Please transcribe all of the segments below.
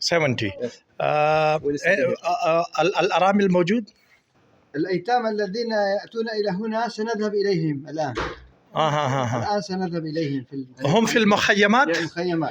70 الأرامل موجود؟ الأيتام الذين يأتون إلى هنا سنذهب إليهم الآن. الآن سنذهب إليهم هم في المخيمات؟ المخيمات.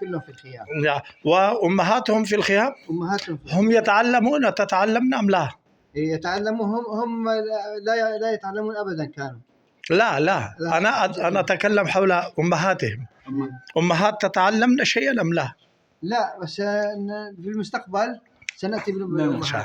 كلهم في الخيام. وأمهاتهم في الخيام؟ أمهاتهم هم يتعلمون تتعلمن أم لا؟ يتعلموا. هم لا يتعلمون أبدا كانوا. لا أنا أتكلم حول أمهاتهم. أمهات تتعلمن شيئا أم لا؟ لا، بس في المستقبل سنأتي بالأمهات.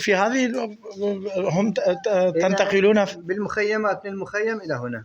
في هذه هم تنتقلون بالمخيمات من المخيم إلى هنا.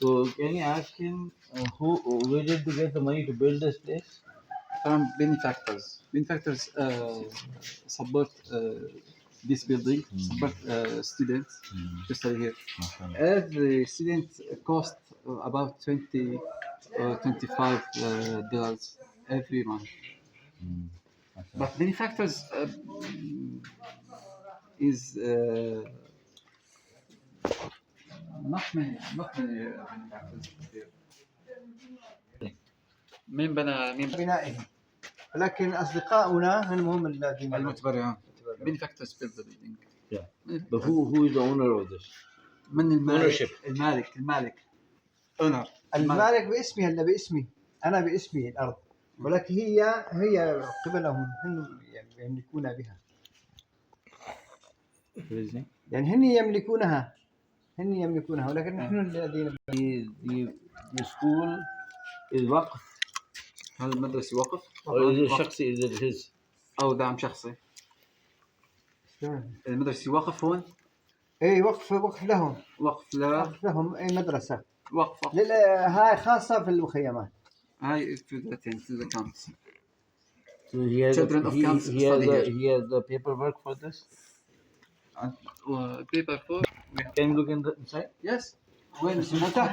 So can you ask him where did you get the money to build this place? From benefactors. Benefactors support this building, support students to study here. Every student cost about $20 or $25 every month. But benefactors is not many benefactors here. من بنائه، ولكن أصدقاؤنا هم الذين المتبرعون. Benefactors build the building. Yeah. But who is the owner of this? من المالك؟ Ownership. المالك. Owner. المالك باسمي، هلا باسمي، أنا باسمي الأرض، ولكن هي قبلهم، هم يملكون بها. يعني هن يملكونها ولكن نحن الذين. The school is وقف. هل المدرسة وقف؟ Or is it شخصي? Is it his? أو دعم شخصي. المدرسة وقف هون؟ إيه، وقف لهم. وقف لهم أي مدرسة. وقف. هاي خاصة في المخيمات. هاي to the camps. So he has Children of camps he has the paperwork for this. Paper for. Can you look inside? Yes. وين متاح؟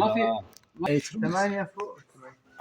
ما في 8 فوق.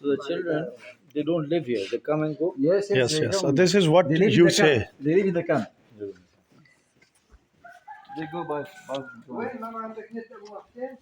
So the children, they don't live here. They come and go. Yes. So this is what you say. They live in the camp. They go by. وين ما عندك نت أبو وقتين؟